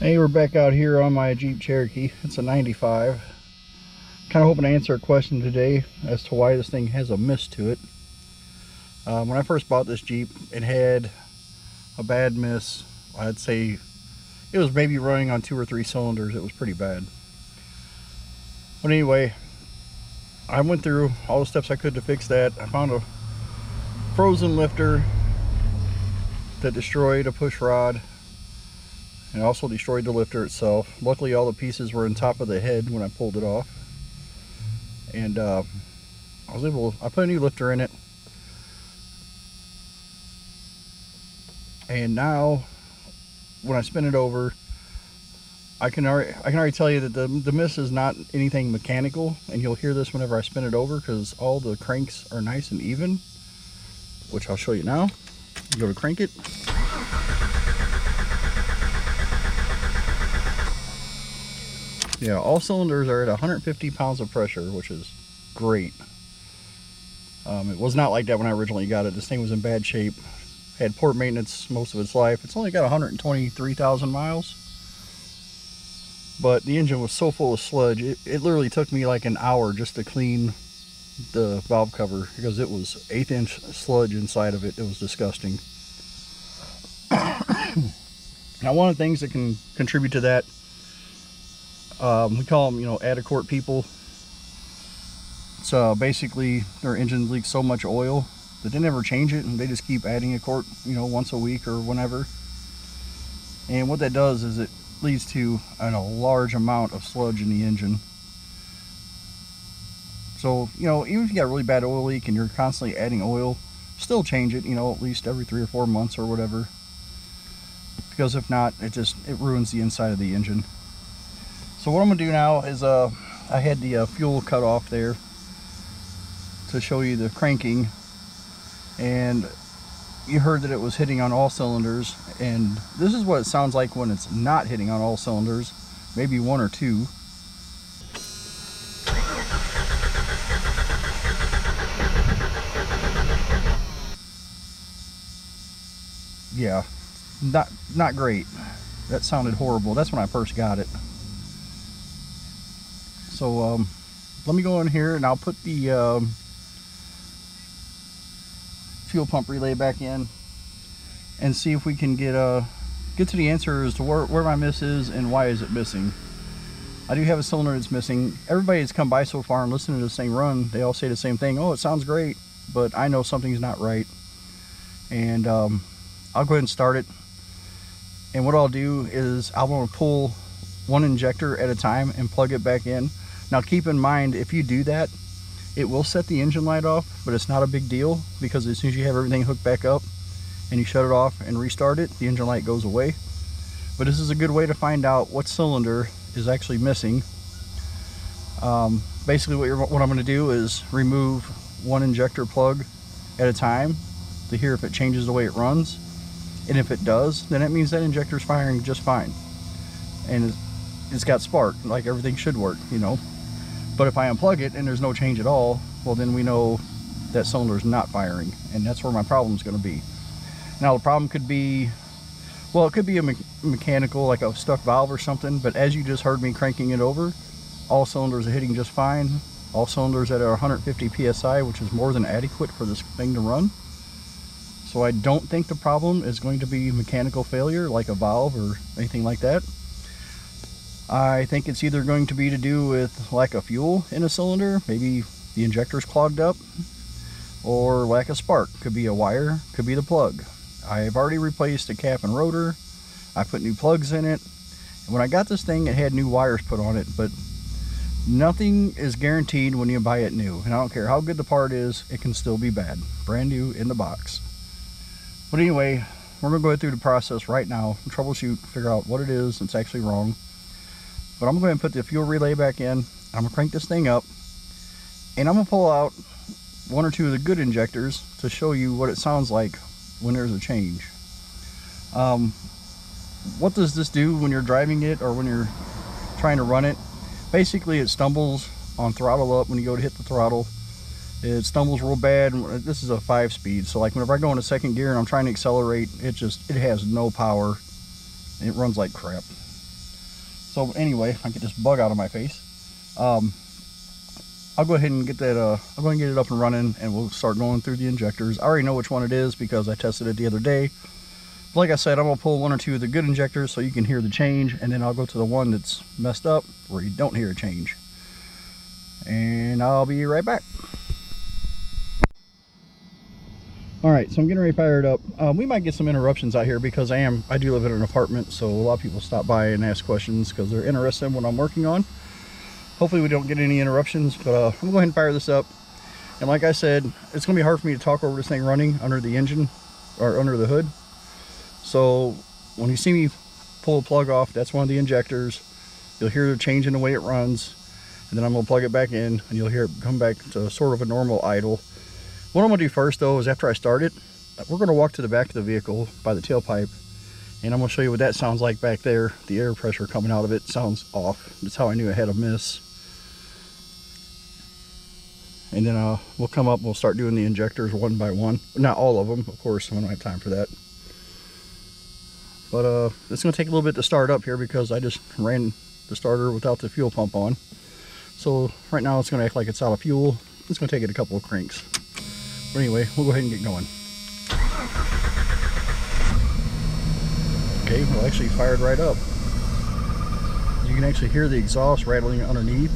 Hey, we're back out here on my Jeep Cherokee. It's a 95. Kind of hoping to answer a question today as to why this thing has a miss to it. When I first bought this Jeep, it had a bad miss. I'd say it was maybe running on 2 or 3 cylinders. It was pretty bad. But anyway, I went through all the steps I could to fix that. I found a frozen lifter that destroyed a push rod and also destroyed the lifter itself. Luckily, all the pieces were on top of the head when I pulled it off, and I put a new lifter in it, and now when I spin it over, I can already tell you that the miss is not anything mechanical, and you'll hear this whenever I spin it over because all the cranks are nice and even, which I'll show you now. You go to crank it. Yeah, all cylinders are at 150 pounds of pressure, which is great. It was not like that when I originally got it. This thing was in bad shape. Had poor maintenance most of its life. It's only got 123,000 miles. But the engine was so full of sludge, it literally took me like an hour just to clean the valve cover because it was 1/8-inch sludge inside of it. It was disgusting. Now, one of the things that can contribute to that, we call them, add-a-quart people. So basically, their engine leaks so much oil that they never change it, and they just keep adding a quart, once a week or whenever. And what that does is it leads to a large amount of sludge in the engine. So, even if you got a really bad oil leak and you're constantly adding oil, still change it, at least every 3 or 4 months or whatever. Because if not, it ruins the inside of the engine. So what I'm going to do now is, I had the fuel cut off there to show you the cranking, and you heard that it was hitting on all cylinders, and this is what it sounds like when it's not hitting on all cylinders, maybe 1 or 2. Yeah, not great. That sounded horrible. That's when I first got it. So let me go in here and I'll put the fuel pump relay back in and see if we can get to the answer as to where my miss is and why is it missing. I do have a cylinder that's missing. Everybody that's come by so far and listened to this thing run, they all say the same thing. Oh, it sounds great, but I know something's not right. And I'll go ahead and start it. And what I'll do is I want to pull one injector at a time and plug it back in. Now keep in mind, if you do that, it will set the engine light off, but it's not a big deal because as soon as you have everything hooked back up and you shut it off and restart it, the engine light goes away. But this is a good way to find out what cylinder is actually missing. Basically what I'm going to do is remove one injector plug at a time to hear if it changes the way it runs. And if it does, then that means that injector is firing just fine. And it's got spark, like everything should work, But if I unplug it and there's no change at all, well, then we know that cylinder is not firing, and that's where my problem is going to be. Now, the problem could be, well, it could be a mechanical, like a stuck valve or something, but as you just heard me cranking it over, all cylinders are hitting just fine. All cylinders at 150 psi, which is more than adequate for this thing to run. So I don't think the problem is going to be mechanical failure, like a valve or anything like that. I think it's either going to be to do with lack of fuel in a cylinder, maybe the injector's clogged up, or lack of spark. Could be a wire, could be the plug. I've already replaced the cap and rotor. I put new plugs in it. And when I got this thing, it had new wires put on it, but nothing is guaranteed when you buy it new. And I don't care how good the part is, it can still be bad. Brand new in the box. But anyway, we're going to go through the process right now, troubleshoot, figure out what it is that's actually wrong. But I'm going to go ahead and put the fuel relay back in. I'm going to crank this thing up, and I'm going to pull out 1 or 2 of the good injectors to show you what it sounds like when there's a change. What does this do when you're driving it or when you're trying to run it? Basically, it stumbles on throttle up when you go to hit the throttle. It stumbles real bad. This is a 5-speed, so like whenever I go into second gear and I'm trying to accelerate, it has no power. It runs like crap. So anyway, if I get this bug out of my face, I'll go ahead and get that, I'll go ahead and get it up and running, and we'll start going through the injectors. I already know which one it is because I tested it the other day. But like I said, I'm gonna pull one or two of the good injectors so you can hear the change, and then I'll go to the one that's messed up where you don't hear a change. And I'll be right back. All right, so I'm getting ready to fire it up. We might get some interruptions out here because I do live in an apartment, so a lot of people stop by and ask questions because they're interested in what I'm working on. Hopefully we don't get any interruptions, but I'm gonna go ahead and fire this up. And like I said, it's gonna be hard for me to talk over this thing running under the engine or under the hood. So when you see me pull a plug off, that's one of the injectors. You'll hear the change in the way it runs, and then I'm gonna plug it back in, and you'll hear it come back to sort of a normal idle. What I'm gonna do first though is after I start it, we're gonna walk to the back of the vehicle by the tailpipe, and I'm gonna show you what that sounds like back there. The air pressure coming out of it sounds off. That's how I knew I had a miss. And then we'll come up and we'll start doing the injectors one by one. Not all of them, of course, I don't have time for that. But it's gonna take a little bit to start up here because I just ran the starter without the fuel pump on. So right now it's gonna act like it's out of fuel. It's gonna take it a couple of cranks. But anyway, we'll go ahead and get going. Okay, well, actually fired right up. You can actually hear the exhaust rattling underneath.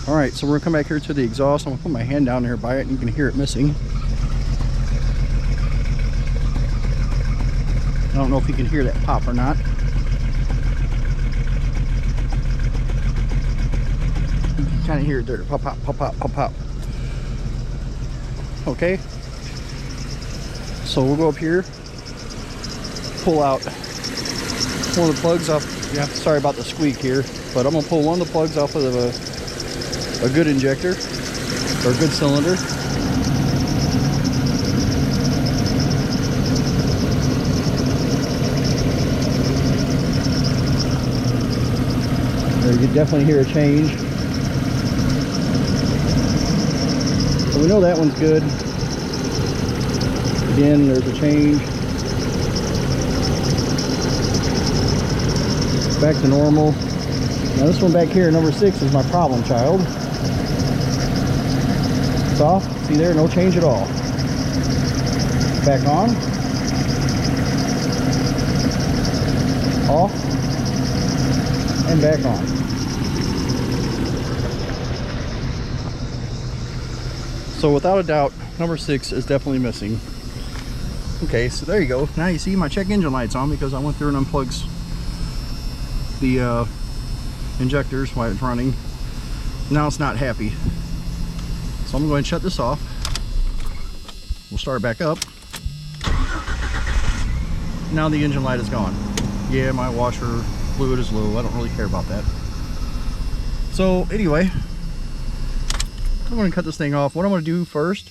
All right, so we're gonna come back here to the exhaust. I'm gonna put my hand down there by it and you can hear it missing. I don't know if you can hear that pop or not. You can kind of hear it there, pop, pop, pop, pop, pop, pop. Okay, so we'll go up here, pull out one of the plugs off. Yeah, sorry about the squeak here, but I'm gonna pull one of the plugs off of a good injector or a good cylinder. There, you can definitely hear a change. So we know that one's good. Again, there's a change. Back to normal. Now this one back here, number 6, is my problem child. It's off. See there, no change at all. Back on. Off. And back on. So without a doubt, number 6 is definitely missing. Okay, so there you go. Now you see my check engine light's on because I went through and unplugged the injectors while it's running. Now it's not happy. So I'm going to shut this off. We'll start back up. Now the engine light is gone. Yeah, my washer fluid is low. I don't really care about that. So anyway, I'm going to cut this thing off. What I'm going to do first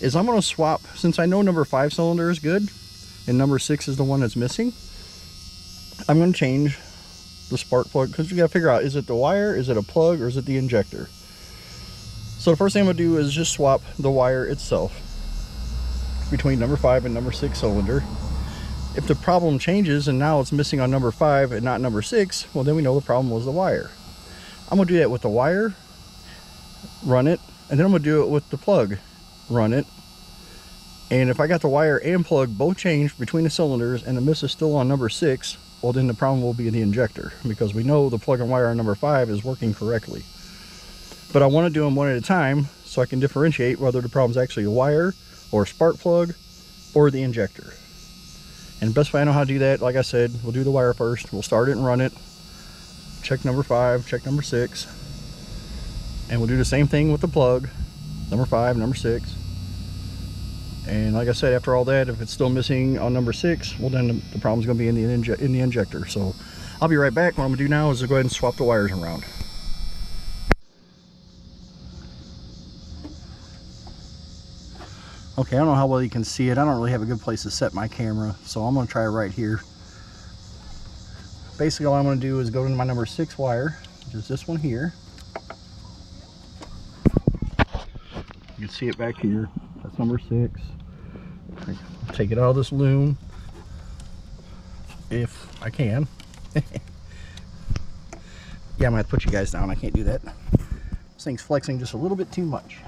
is I'm going to swap, since I know number 5 cylinder is good and number 6 is the one that's missing, I'm going to change the spark plug because you got to figure out, is it the wire, is it a plug, or is it the injector? So the first thing I'm going to do is just swap the wire itself between number 5 and number 6 cylinder. If the problem changes and now it's missing on number 5 and not number 6, well then we know the problem was the wire. I'm going to do that with the wire, run it, and then I'm going to do it with the plug, run it. And if I got the wire and plug both changed between the cylinders and the miss is still on number 6, well then the problem will be the injector, because we know the plug and wire on number 5 is working correctly. But I want to do them one at a time so I can differentiate whether the problem is actually a wire or a spark plug or the injector. And the best way I know how to do that, like I said, we'll do the wire first. We'll start it and run it. Check number 5, check number 6. And we'll do the same thing with the plug, number 5, number 6. And like I said, after all that, if it's still missing on number 6, well then the problem's going to be in the injector. So I'll be right back. What I'm going to do now is go ahead and swap the wires around. Okay, I don't know how well you can see it. I don't really have a good place to set my camera, so I'm going to try it right here. Basically, all I'm going to do is go to my number 6 wire, which is this one here. You can see it back here. That's number 6. Take it out of this loom, if I can. Yeah, I'm gonna have to put you guys down. I can't do that. This thing's flexing just a little bit too much.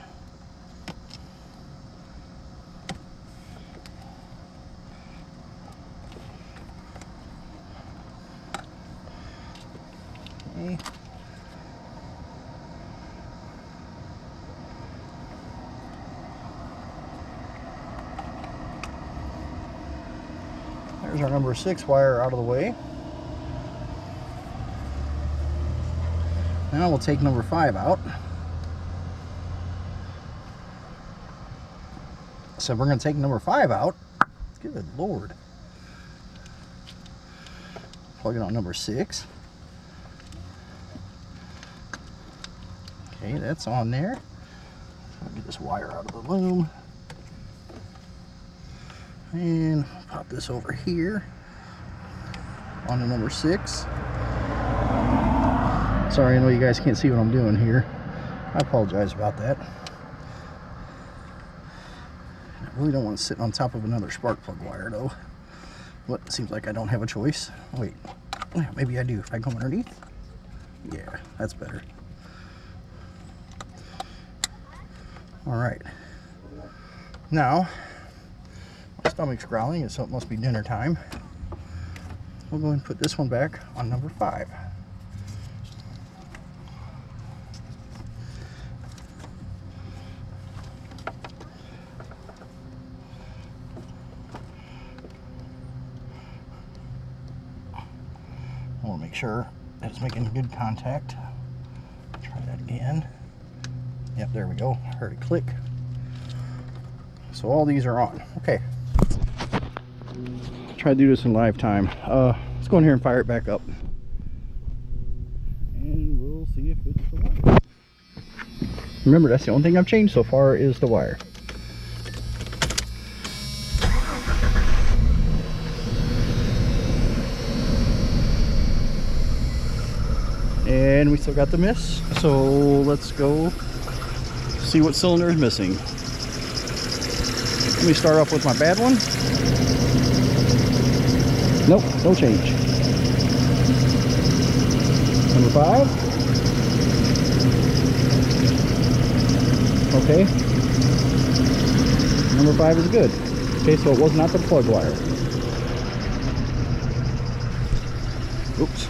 Okay. There's our number 6 wire out of the way. Now we'll take number 5 out. So we're going to take number 5 out. Good Lord. Plug it on number 6. Okay, that's on there. I'll get this wire out of the loom. And pop this over here onto number 6. Sorry, I know you guys can't see what I'm doing here. I apologize about that. I really don't want to sit on top of another spark plug wire though. But it seems like I don't have a choice. Wait, maybe I do if I come underneath. Yeah, that's better. All right. Now, my stomach's growling, so it must be dinner time. We'll go and put this one back on number 5. I want to make sure that it's making good contact. Try that again. Yep, there we go. Heard it click. So all these are on. Okay. Try to do this in live time. Let's go in here and fire it back up. And we'll see if it's the wire. Remember, that's the only thing I've changed so far is the wire. And we still got the miss. So let's go see what cylinder is missing. Let me start off with my bad one. Nope, no change. Number 5. Okay. Number 5 is good. Okay, so it was not the plug wire. Oops.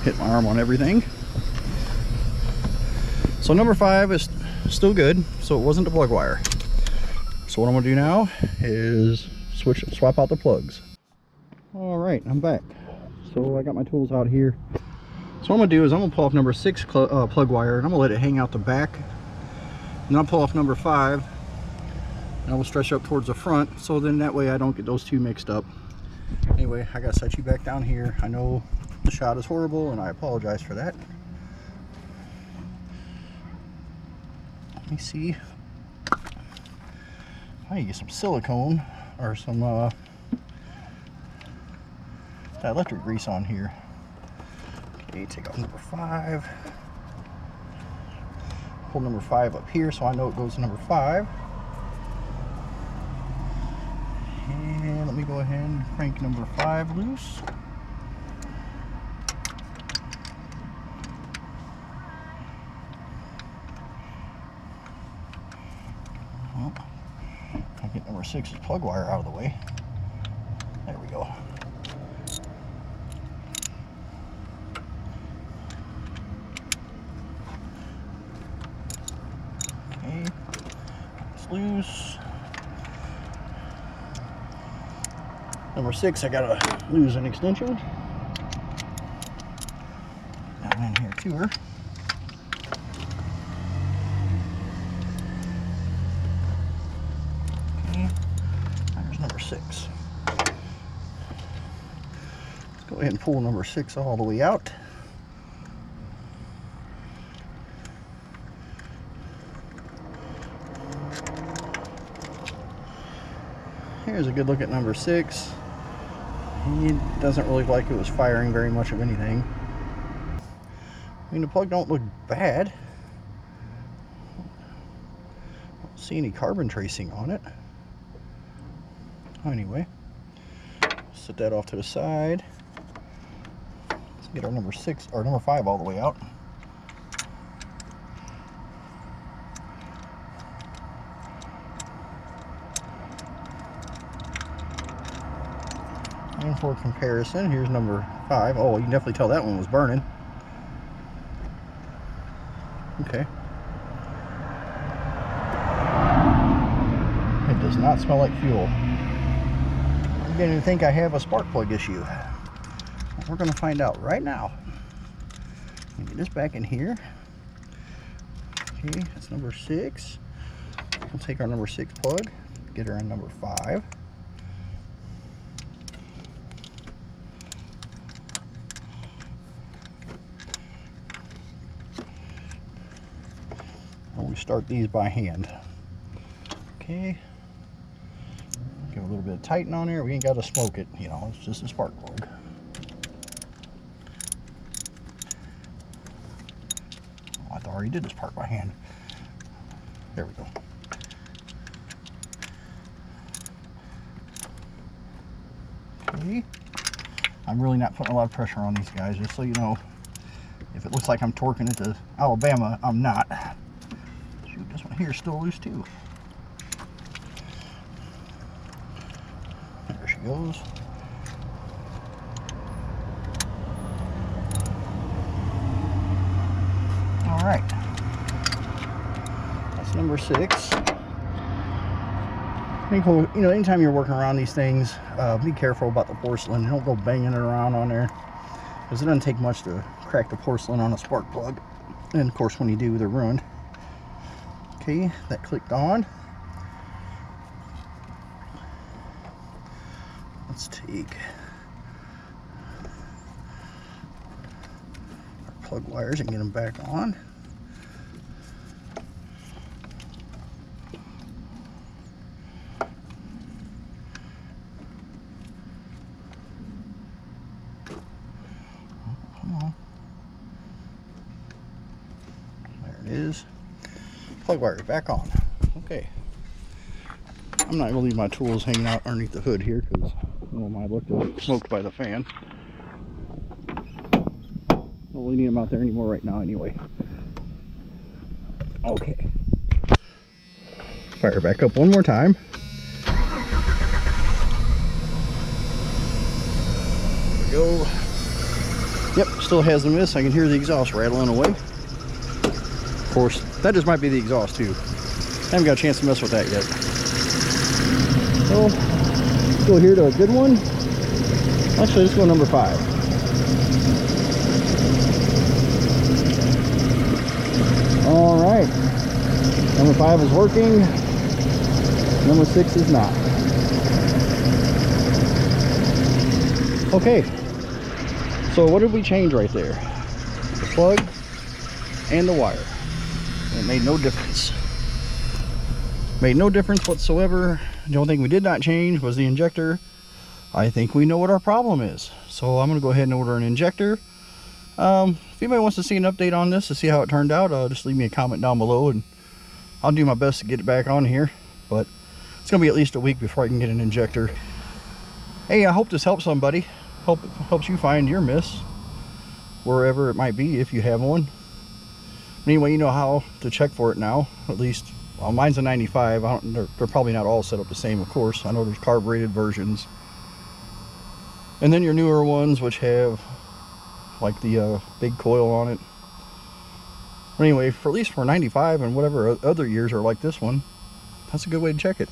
Hit my arm on everything. So number 5 is still good, so it wasn't the plug wire. So what I'm gonna do now is swap out the plugs. All right, I'm back. So I got my tools out here. So what I'm gonna do is I'm gonna pull off number 6 plug wire, and I'm gonna let it hang out the back. And then I'll pull off number 5, and I will stretch up towards the front, so then that way I don't get those two mixed up. Anyway, I gotta set you back down here. I know the shot is horrible, and I apologize for that. Let me see. I need to get some silicone or some dielectric grease on here. Okay, take off number 5. Pull number 5 up here so I know it goes to number 5. And let me go ahead and crank number 5 loose. I'll get number 6's plug wire out of the way. There we go. Okay, it's loose. Number 6, I gotta lose an extension. Down in here to her. Okay, there's number 6. Let's go ahead and pull number 6 all the way out. Here's a good look at number 6. He doesn't really like it was firing very much of anything. I mean, the plug don't look bad. Don't see any carbon tracing on it. Anyway, set that off to the side. Let's get our number 6 or number 5 all the way out. And for comparison, here's number 5. Oh, you can definitely tell that one was burning. Okay. It does not smell like fuel. I'm beginning to think I have a spark plug issue. We're going to find out right now. Get this back in here. Okay, that's number 6. We'll take our number 6 plug, get her on number 5. And we start these by hand. Okay. Give a little bit of tighten on there. We ain't got to smoke it, you know, it's just a spark plug. Oh, I already did this part by hand. There we go. Okay. I'm really not putting a lot of pressure on these guys, just so you know. If it looks like I'm torquing it to Alabama, I'm not. Shoot, this one here is still loose too. There she goes. All right, that's number 6. You know, anytime you're working around these things, be careful about the porcelain. Don't go banging it around on there, because it doesn't take much to crack the porcelain on a spark plug. And of course, when you do, they're ruined. Okay, that clicked on. Let's take our plug wires and get them back on. Come on. There it is. Plug wires back on. Okay. I'm not going to leave my tools hanging out underneath the hood here, because I don't mind look smoked by the fan. Don't really need them out there anymore right now anyway. Okay. Fire back up one more time. There we go. Yep, still has the miss. I can hear the exhaust rattling away. Of course, that just might be the exhaust too. I haven't got a chance to mess with that yet. So, let's go here to a good one. Actually, let's go number 5. All right. Number 5 is working. Number 6 is not. Okay. So what did we change right there? The plug and the wire. It made no difference. Made no difference whatsoever. The only thing we did not change was the injector. I think we know what our problem is. So I'm going to go ahead and order an injector. If anybody wants to see an update on this to see how it turned out, just leave me a comment down below and I'll do my best to get it back on here. But it's going to be at least a week before I can get an injector. Hey, I hope this helps somebody. Hope it helps you find your miss wherever it might be, if you have one. Anyway, you know how to check for it now, at least. Well, mine's a 95. They're probably not all set up the same, of course. I know there's carbureted versions, and then your newer ones which have like the big coil on it. But anyway, for at least for 95 and whatever other years are like this one, that's a good way to check it.